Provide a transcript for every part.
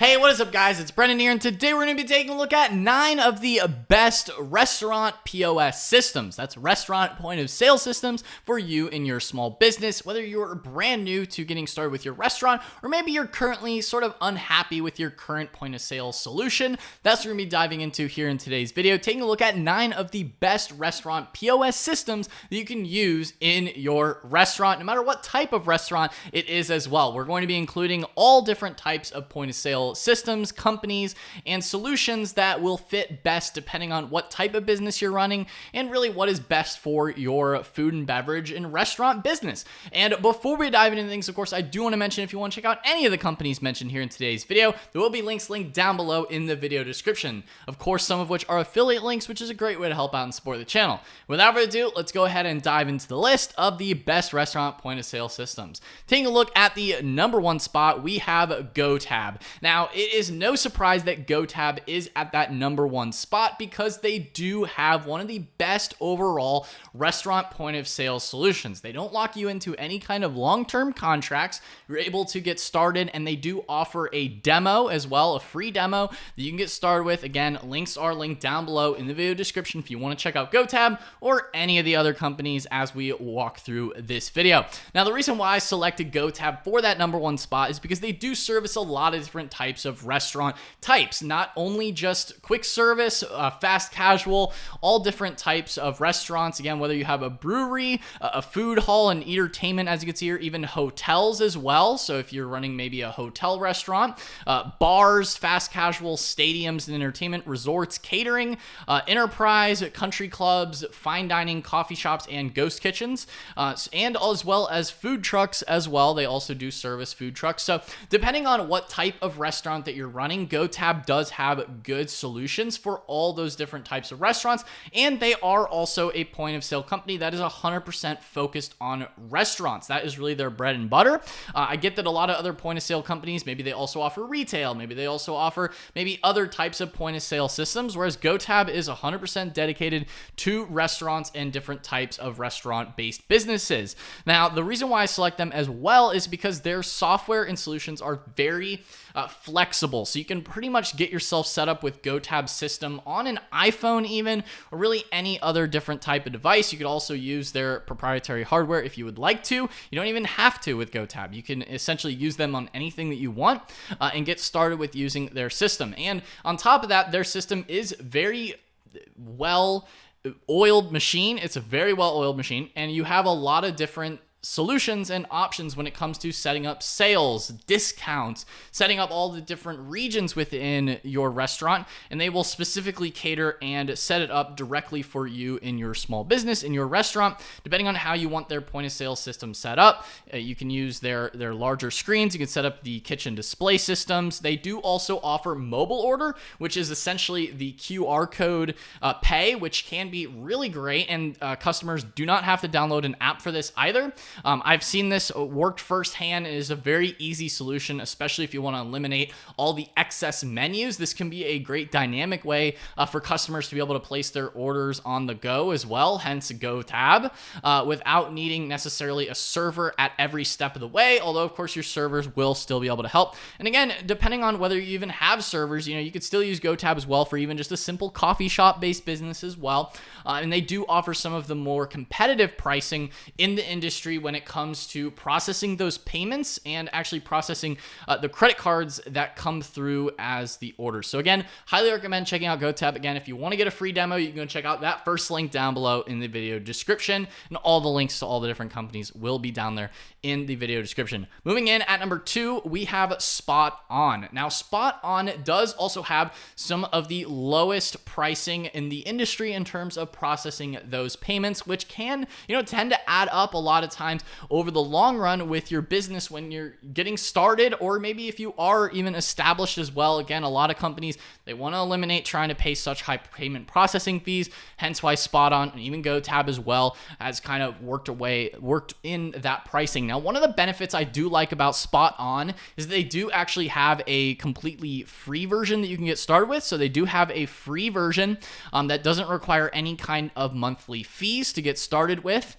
Hey, what is up, guys? It's Brendan here, and today we're going to be taking a look at 9 of the best restaurant POS systems. That's restaurant point of sale systems for you in your small business, whether you're brand new to getting started with your restaurant, or maybe you're currently sort of unhappy with your current point of sale solution. That's what we're going to be diving into here in today's video, taking a look at 9 of the best restaurant POS systems that you can use in your restaurant, no matter what type of restaurant it is as well. We're going to be including all different types of point of sale systems, companies, and solutions that will fit best depending on what type of business you're running and really what is best for your food and beverage and restaurant business. And before we dive into things, of course, I do want to mention if you want to check out any of the companies mentioned here in today's video, there will be links linked down below in the video description. Of course, some of which are affiliate links, which is a great way to help out and support the channel. Without further ado, let's go ahead and dive into the list of the best restaurant point of sale systems. Taking a look at the number 1 spot, we have GoTab. Now, it is no surprise that GoTab is at that number 1 spot because they do have one of the best overall restaurant point of sale solutions. They don't lock you into any kind of long-term contracts. You're able to get started, and they do offer a demo as well, a free demo that you can get started with. Again, links are linked down below in the video description if you want to check out GoTab or any of the other companies as we walk through this video. Now, the reason why I selected GoTab for that number 1 spot is because they do service a lot of different types of restaurant types, not only just quick service, fast casual, all different types of restaurants. Again, whether you have a brewery, a food hall, and entertainment, as you can see here, even hotels as well. So if you're running maybe a hotel restaurant, bars, fast casual, stadiums and entertainment, resorts, catering, enterprise, country clubs, fine dining, coffee shops, and ghost kitchens, and as well as food trucks as well. They also do service food trucks. So depending on what type of restaurant that you're running, GoTab does have good solutions for all those different types of restaurants, and they are also a point of sale company that is 100% focused on restaurants. That is really their bread and butter. I get that a lot of other point of sale companies, maybe they also offer retail, maybe they also offer maybe other types of point of sale systems, whereas GoTab is 100% dedicated to restaurants and different types of restaurant-based businesses. Now, the reason why I select them as well is because their software and solutions are very flexible. So you can pretty much get yourself set up with GoTab system on an iPhone even, or really any other different type of device. You could also use their proprietary hardware if you would like to. You don't even have to with GoTab. You can essentially use them on anything that you want and get started with using their system. And on top of that, their system is very well-oiled machine. It's a very well-oiled machine, and you have a lot of different solutions and options when it comes to setting up sales, discounts, setting up all the different regions within your restaurant, and they will specifically cater and set it up directly for you in your small business, in your restaurant, depending on how you want their point of sale system set up. You can use their larger screens. You can set up the kitchen display systems. They do also offer mobile order, which is essentially the QR code pay, which can be really great, and customers do not have to download an app for this either. I've seen this worked firsthand. It is a very easy solution, especially if you want to eliminate all the excess menus. This can be a great dynamic way for customers to be able to place their orders on the go as well, hence GoTab, without needing necessarily a server at every step of the way, although of course your servers will still be able to help. And again, depending on whether you even have servers, you could still use GoTab as well for even just a simple coffee shop based business as well. And they do offer some of the more competitive pricing in the industry when it comes to processing those payments and actually processing the credit cards that come through as the orders. So again, highly recommend checking out GoTab. Again, if you want to get a free demo, you can go check out that first link down below in the video description, and all the links to all the different companies will be down there in the video description. Moving in at number 2, we have Spot On. Now, Spot On does also have some of the lowest pricing in the industry in terms of processing those payments, which can, tend to add up a lot of times over the long run with your business when you're getting started, or maybe if you are even established as well. Again, a lot of companies, they want to eliminate trying to pay such high payment processing fees, hence why Spot On and even GoTab as well has kind of worked in that pricing. Now, one of the benefits I do like about Spot On is they do actually have a completely free version that you can get started with. So they do have a free version that doesn't require any kind of monthly fees to get started with,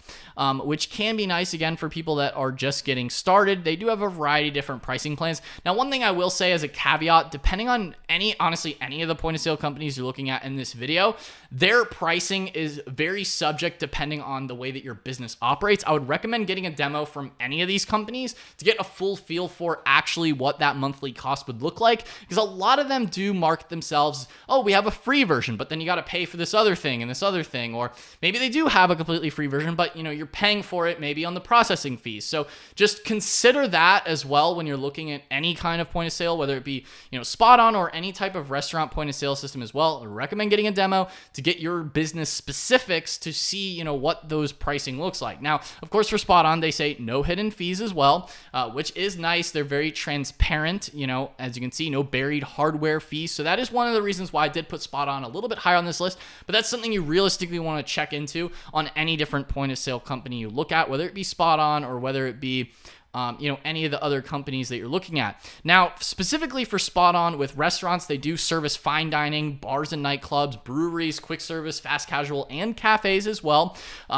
which can be nice, again, for people that are just getting started. They do have a variety of different pricing plans. Now, one thing I will say as a caveat, depending on honestly, any of the point of sale companies you're looking at in this video, their pricing is very subject depending on the way that your business operates. I would recommend getting a demo from any of these companies to get a full feel for actually what that monthly cost would look like, because a lot of them do market themselves, oh, we have a free version, but then you got to pay for this other thing and this other thing, or maybe they do have a completely free version, but you're paying for it maybe on the processing fees. So just consider that as well when you're looking at any kind of point of sale, whether it be Spot On or any type of restaurant point of sale system as well. I recommend getting a demo to get your business specifics to see what those pricing looks like. Now, of course, for Spot On, they say no hidden fees as well, which is nice. They're very transparent. As you can see, no buried hardware fees. So that is one of the reasons why I did put Spot On a little bit higher on this list, but that's something you realistically want to check into on any different point of sale company you look at, whether it be Spot On or whether it be any of the other companies that you're looking at. Now, specifically for Spot On with restaurants, they do service fine dining, bars and nightclubs, breweries, quick service, fast casual, and cafes as well.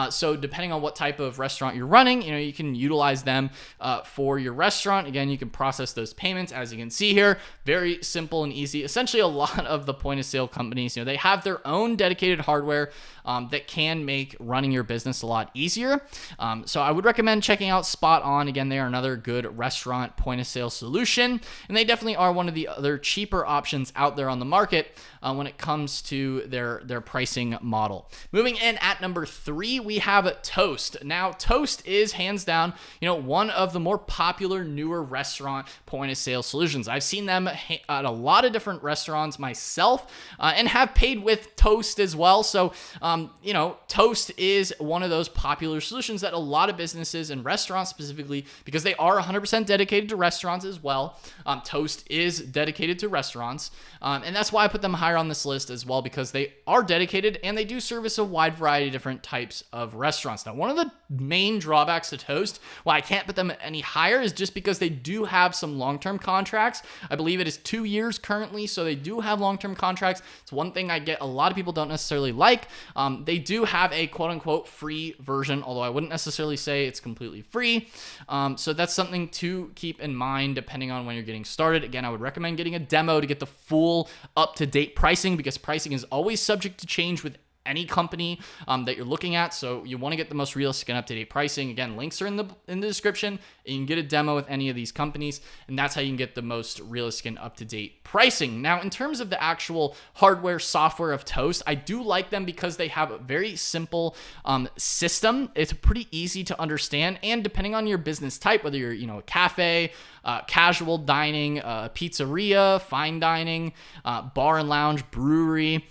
So depending on what type of restaurant you're running, you can utilize them for your restaurant. Again, you can process those payments, as you can see here. Very simple and easy. Essentially, a lot of the point of sale companies, they have their own dedicated hardware that can make running your business a lot easier. So I would recommend checking out Spot On. Again, they are another good restaurant point of sale solution, and they definitely are one of the other cheaper options out there on the market when it comes to their pricing model. Moving in at number 3, we have Toast. Now, Toast is hands down, one of the more popular newer restaurant point of sale solutions. I've seen them at a lot of different restaurants myself, and have paid with Toast as well. So, Toast is one of those popular solutions that a lot of businesses and restaurants specifically, because they are 100% dedicated to restaurants as well. Toast is dedicated to restaurants, and that's why I put them higher on this list as well, because they are dedicated and they do service a wide variety of different types of restaurants. Now, one of the main drawbacks to Toast, why I can't put them any higher, is just because they do have some long-term contracts. I believe it is 2 years currently, so they do have long-term contracts. It's one thing I get a lot of people don't necessarily like. They do have a quote-unquote free version, although I wouldn't necessarily say it's completely free. So that's something to keep in mind depending on when you're getting started. Again, I would recommend getting a demo to get the full up-to-date pricing, because pricing is always subject to change with any company that you're looking at. So you want to get the most realistic and up-to-date pricing. Again, links are in the description, and you can get a demo with any of these companies, and that's how you can get the most realistic and up-to-date pricing. Now, in terms of the actual hardware software of Toast, I do like them because they have a very simple system. It's pretty easy to understand, and depending on your business type, whether you're a cafe, casual dining, pizzeria, fine dining, bar and lounge, brewery,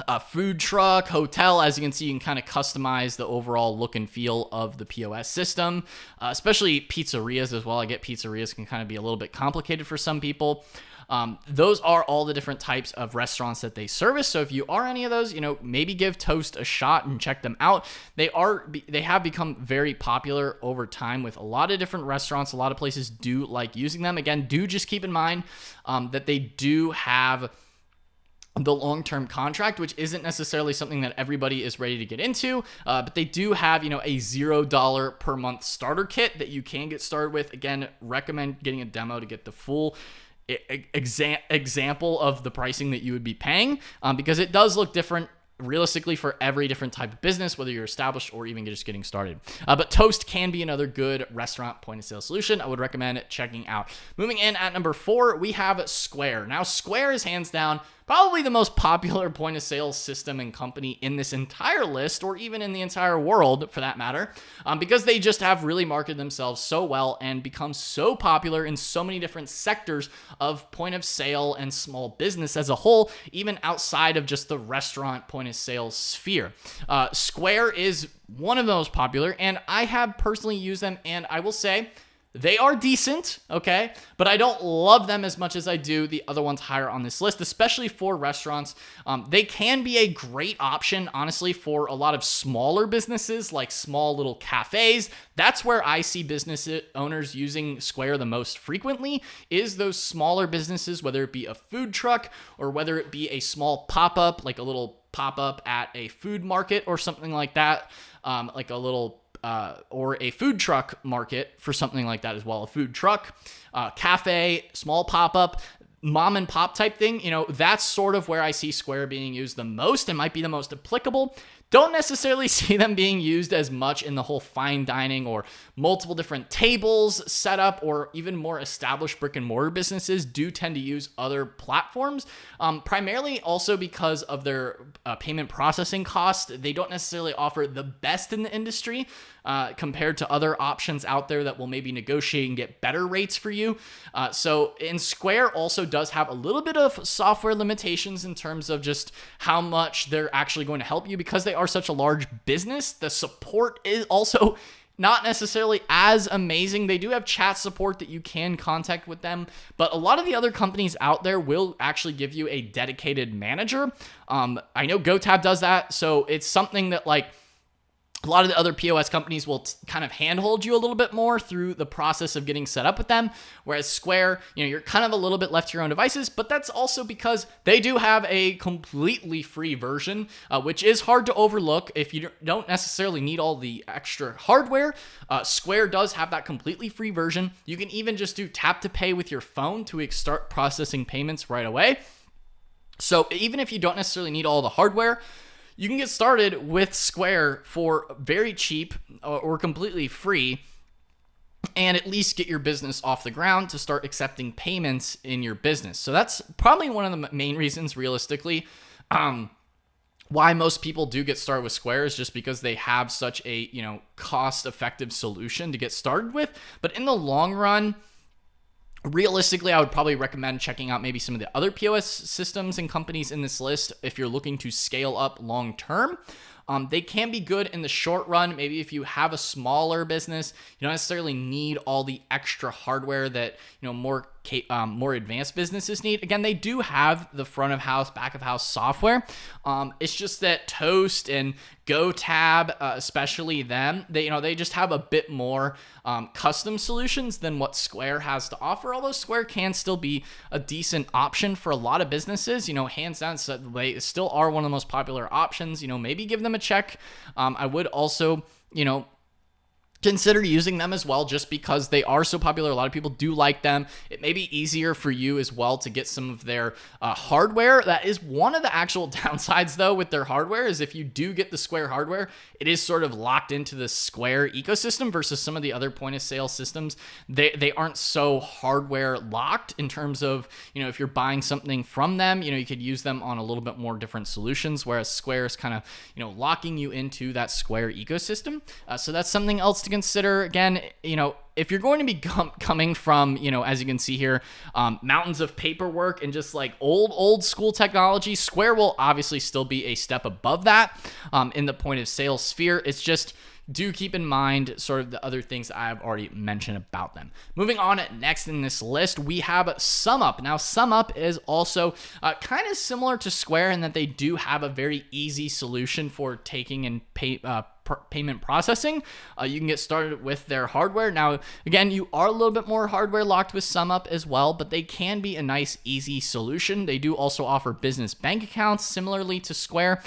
a food truck, hotel, as you can see, you can kind of customize the overall look and feel of the POS system, especially pizzerias as well. I get pizzerias can kind of be a little bit complicated for some people. Those are all the different types of restaurants that they service. So if you are any of those, maybe give Toast a shot and check them out. They have become very popular over time with a lot of different restaurants. A lot of places do like using them. Again, do just keep in mind that they do have the long-term contract, which isn't necessarily something that everybody is ready to get into, but they do have, a $0 per month starter kit that you can get started with. Again, recommend getting a demo to get the full example of the pricing that you would be paying, because it does look different realistically for every different type of business, whether you're established or even just getting started. But Toast can be another good restaurant point of sale solution I would recommend checking out. Moving in at number 4, we have Square. Now, Square is hands down probably the most popular point of sale system and company in this entire list, or even in the entire world for that matter, because they just have really marketed themselves so well and become so popular in so many different sectors of point of sale and small business as a whole, even outside of just the restaurant point of sale sphere. Square is one of the most popular, and I have personally used them, and I will say they are decent, okay? But I don't love them as much as I do the other ones higher on this list, especially for restaurants. They can be a great option, honestly, for a lot of smaller businesses, like small little cafes. That's where I see business owners using Square the most frequently, is those smaller businesses, whether it be a food truck or whether it be a small pop-up, like a little pop-up at a food market or something like that, like a little or a food truck market for something like that as well. A food truck, cafe, small pop-up, mom and pop type thing, that's sort of where I see Square being used the most and might be the most applicable. Don't necessarily see them being used as much in the whole fine dining or multiple different tables setup, or even more established brick and mortar businesses do tend to use other platforms, primarily also because of their payment processing cost. They don't necessarily offer the best in the industry compared to other options out there that will maybe negotiate and get better rates for you. And Square also does have a little bit of software limitations in terms of just how much they're actually going to help you, because they are such a large business. The support is also not necessarily as amazing. They do have chat support that you can contact with them, but a lot of the other companies out there will actually give you a dedicated manager. I know GoTab does that, so it's something that a lot of the other POS companies will kind of handhold you a little bit more through the process of getting set up with them. Whereas Square, you're kind of a little bit left to your own devices, but that's also because they do have a completely free version, which is hard to overlook if you don't necessarily need all the extra hardware. Square does have that completely free version. You can even just do tap to pay with your phone to start processing payments right away. So even if you don't necessarily need all the hardware, you can get started with Square for very cheap or completely free, and at least get your business off the ground to start accepting payments in your business. So that's probably one of the main reasons, realistically, why most people do get started with Square, is just because they have such a cost-effective solution to get started with. But in the long run, realistically, I would probably recommend checking out maybe some of the other POS systems and companies in this list if you're looking to scale up long term. They can be good in the short run. Maybe if you have a smaller business, you don't necessarily need all the extra hardware that more advanced businesses need. Again, they do have the front of house, back of house software. It's just that Toast and GoTab, especially them, they just have a bit more custom solutions than what Square has to offer. Although Square can still be a decent option for a lot of businesses, hands down, so they still are one of the most popular options. Maybe give them a check. I would also, consider using them as well, just because they are so popular. A lot of people do like them. It may be easier for you as well to get some of their hardware. That is one of the actual downsides, though, with their hardware, is if you do get the Square hardware, it is sort of locked into the Square ecosystem versus some of the other point of sale systems. They aren't so hardware locked in terms of, if you're buying something from them, you could use them on a little bit more different solutions, whereas Square is kind of, locking you into that Square ecosystem. So that's something else to consider. Again, if you're going to be coming from, as you can see here, mountains of paperwork and just old school technology, Square will obviously still be a step above that in the point of sale sphere. It's just, do keep in mind sort of the other things I've already mentioned about them. Moving on, next in this list, we have SumUp. Now, SumUp is also kind of similar to Square in that they do have a very easy solution for taking and payment processing. You can get started with their hardware. Now, again, you are a little bit more hardware locked with SumUp as well, but they can be a nice, easy solution. They do also offer business bank accounts similarly to Square.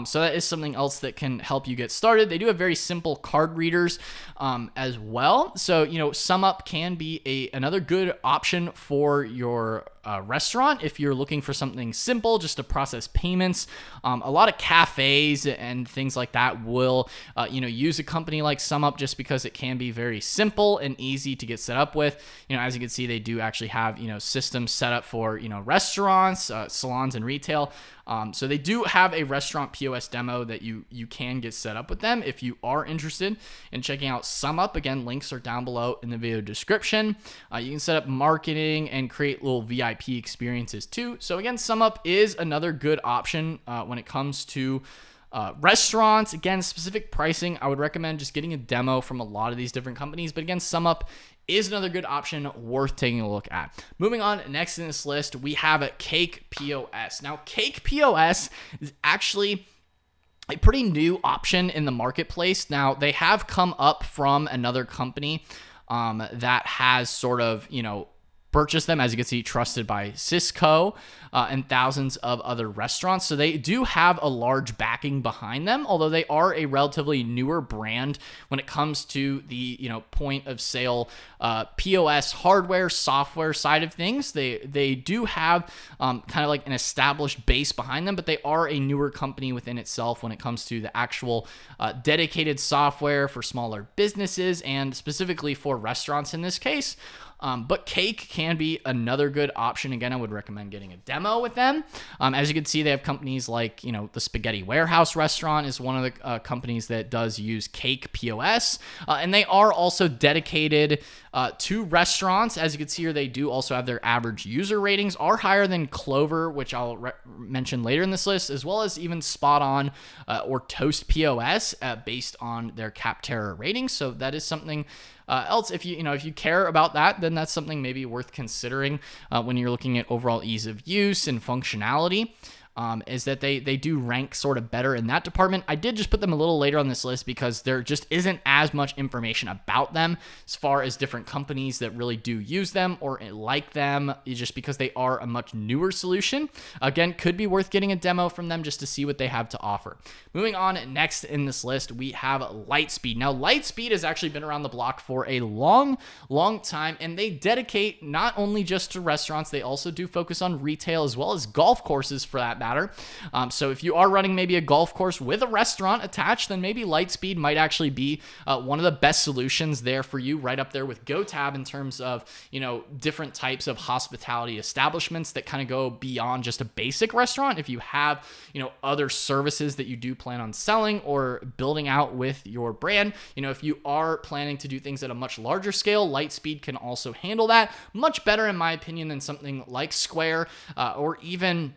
So that is something else that can help you get started. They do have very simple card readers as well. So, SumUp can be another good option for your restaurant if you're looking for something simple just to process payments. A lot of cafes and things like that will use a company like SumUp just because it can be very simple and easy to get set up with. As you can see, they do actually have systems set up for restaurants, salons, and retail. So they do have a restaurant POS demo that you can get set up with them if you are interested in checking out SumUp. Again, links are down below in the video description. You can set up marketing and create little VIP experiences too. So again, SumUp is another good option when it comes to restaurants. Again, specific pricing, I would recommend just getting a demo from a lot of these different companies. But again, SumUp is another good option worth taking a look at. Moving on, next in this list, we have Cake POS. Now, Cake POS is actually a pretty new option in the marketplace. Now, they have come up from another company that has sort of, purchase them. As you can see, trusted by Cisco and thousands of other restaurants. So they do have a large backing behind them, although they are a relatively newer brand when it comes to the point of sale POS hardware, software side of things. They do have kind of like an established base behind them, but they are a newer company within itself when it comes to the actual dedicated software for smaller businesses and specifically for restaurants in this case. But Cake can be another good option. Again, I would recommend getting a demo with them. As you can see, they have companies like, the Spaghetti Warehouse restaurant is one of the companies that does use Cake POS. And they are also dedicated to restaurants. As you can see here, they do also have their average user ratings are higher than Clover, which I'll mention later in this list, as well as even Spot On or Toast POS based on their Capterra ratings. So that is something else, if you care about that, then that's something maybe worth considering when you're looking at overall ease of use and functionality. Is that they do rank sort of better in that department. I did just put them a little later on this list because there just isn't as much information about them as far as different companies that really do use them or like them, just because they are a much newer solution. Again, could be worth getting a demo from them just to see what they have to offer. Moving on, next in this list, we have Lightspeed. Now, Lightspeed has actually been around the block for a long time, and they dedicate not only just to restaurants, they also do focus on retail as well as golf courses for that matter. So if you are running maybe a golf course with a restaurant attached, then maybe Lightspeed might actually be one of the best solutions there for you, right up there with GoTab in terms of, different types of hospitality establishments that kind of go beyond just a basic restaurant. If you have, other services that you do plan on selling or building out with your brand, if you are planning to do things at a much larger scale, Lightspeed can also handle that much better, in my opinion, than something like Square or even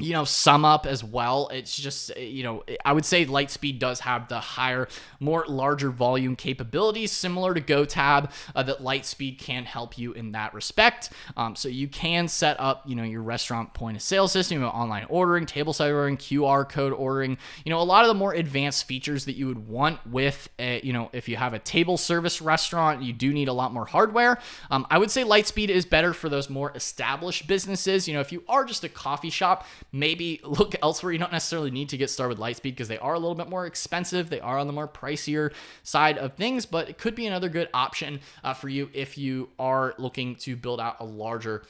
SumUp as well. It's just, I would say Lightspeed does have the higher, more larger volume capabilities similar to GoTab that Lightspeed can help you in that respect. So you can set up, your restaurant point of sale system, online ordering, tableside ordering, QR code ordering, a lot of the more advanced features that you would want with, if you have a table service restaurant, you do need a lot more hardware. I would say Lightspeed is better for those more established businesses. If you are just a coffee shop, maybe look elsewhere. You don't necessarily need to get started with Lightspeed because they are a little bit more expensive. They are on the more pricier side of things, but it could be another good option for you if you are looking to build out a larger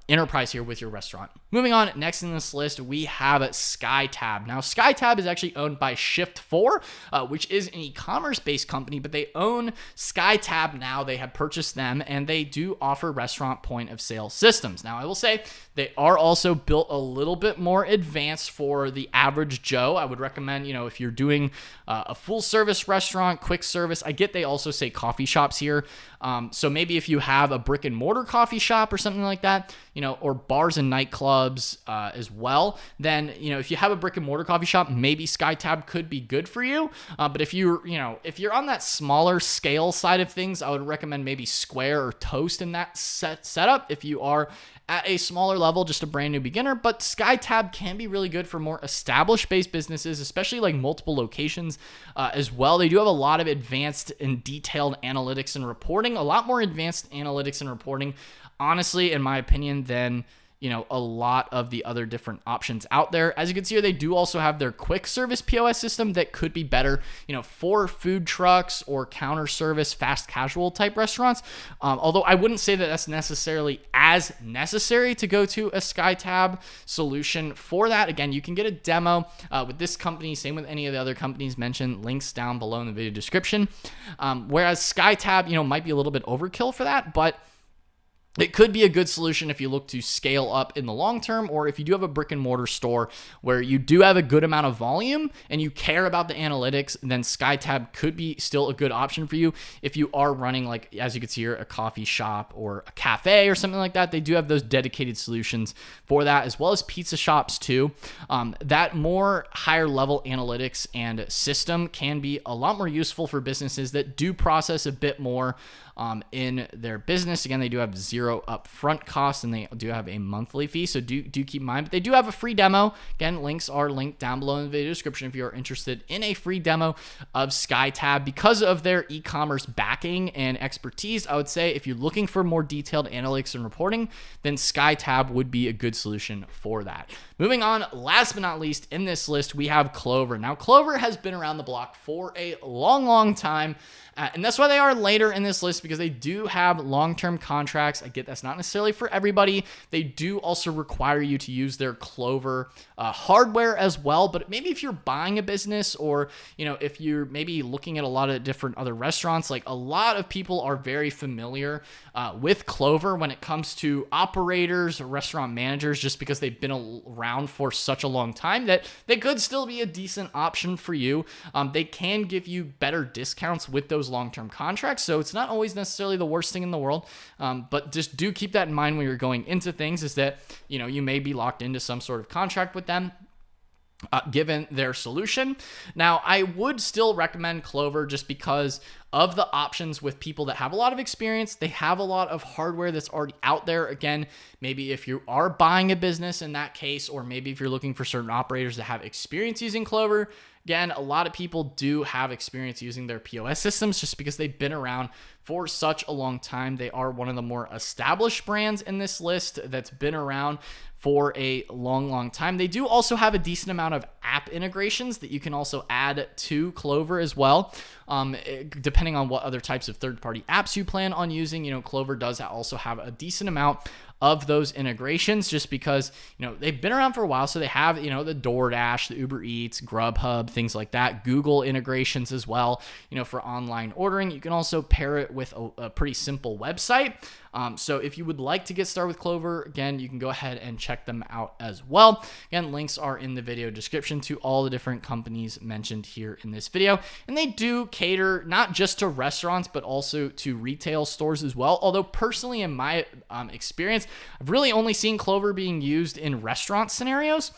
enterprise here with your restaurant. Moving on, next in this list, we have SkyTab. Now, SkyTab is actually owned by Shift4, which is an e-commerce based company, but they own SkyTab now. They have purchased them, and they do offer restaurant point of sale systems. Now, I will say they are also built a little bit more advanced for the average Joe. I would recommend, if you're doing a full service restaurant, quick service, I get they also say coffee shops here. So maybe if you have a brick and mortar coffee shop or something like that, or bars and nightclubs as well, then, if you have a brick and mortar coffee shop, maybe SkyTab could be good for you. But if you're on that smaller scale side of things, I would recommend maybe Square or Toast in that setup if you are at a smaller level, just a brand new beginner. But SkyTab can be really good for more established based businesses, especially like multiple locations as well. They do have a lot of advanced and detailed analytics and reporting, a lot more advanced analytics and reporting, honestly, in my opinion, than a lot of the other different options out there. As you can see here, they do also have their quick service POS system that could be better, for food trucks or counter service, fast casual type restaurants. Although I wouldn't say that that's necessarily as necessary to go to a SkyTab solution for that. Again, you can get a demo with this company, same with any of the other companies mentioned, links down below in the video description. Whereas SkyTab, might be a little bit overkill for that, but it could be a good solution if you look to scale up in the long term, or if you do have a brick and mortar store where you do have a good amount of volume and you care about the analytics, then SkyTab could be still a good option for you. If you are running, like, as you can see here, a coffee shop or a cafe or something like that, they do have those dedicated solutions for that, as well as pizza shops too. That more higher level analytics and system can be a lot more useful for businesses that do process a bit more in their business. Again, they do have zero zero upfront cost, and they do have a monthly fee, so do keep in mind. But they do have a free demo. Again, links are linked down below in the video description if you're interested in a free demo of SkyTab. Because of their e-commerce backing and expertise, I would say if you're looking for more detailed analytics and reporting, then SkyTab would be a good solution for that. Moving on, last but not least in this list, we have Clover. Now, Clover has been around the block for a long time. And that's why they are later in this list, because they do have long-term contracts. I get that's not necessarily for everybody. They do also require you to use their Clover hardware as well. But maybe if you're buying a business, or if you're maybe looking at a lot of different other restaurants, like a lot of people are very familiar with Clover when it comes to operators or restaurant managers, just because they've been around for such a long time that they could still be a decent option for you. They can give you better discounts with those long-term contracts, so it's not always necessarily the worst thing in the world, but just do keep that in mind when you're going into things, is that you may be locked into some sort of contract with them given their solution. Now, I would still recommend Clover just because of the options with people that have a lot of experience. They have a lot of hardware that's already out there. Again, maybe if you are buying a business in that case, or maybe if you're looking for certain operators that have experience using Clover. Again, a lot of people do have experience using their POS systems just because they've been around for such a long time. They are one of the more established brands in this list that's been around for a long time. They do also have a decent amount of app integrations that you can also add to Clover as well. Depending on what other types of third-party apps you plan on using, Clover does also have a decent amount of those integrations, just because they've been around for a while. So they have the DoorDash, the Uber Eats, Grubhub, things like that. Google integrations as well, for online ordering. You can also pair it with a pretty simple website. So if you would like to get started with Clover, again, you can go ahead and check them out as well. Again, links are in the video description to all the different companies mentioned here in this video. And they do cater not just to restaurants, but also to retail stores as well. Although personally, in my experience, I've really only seen Clover being used in restaurant scenarios.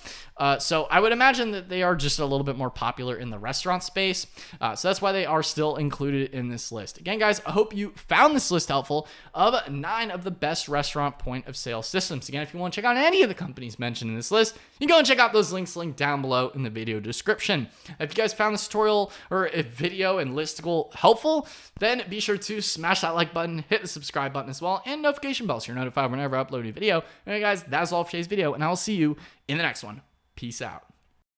So I would imagine that they are just a little bit more popular in the restaurant space. So that's why they are still included in this list. Again, guys, I hope you found this list helpful of 9 of the best restaurant point of sale systems. Again, if you want to check out any of the companies mentioned in this list, you can go and check out those links linked down below in the video description. If you guys found this tutorial or a video and listicle helpful, then be sure to smash that like button, hit the subscribe button as well, and notification bell so you're notified whenever I upload a video. Alright, guys, that's all for today's video, and I will see you in the next one. Peace out.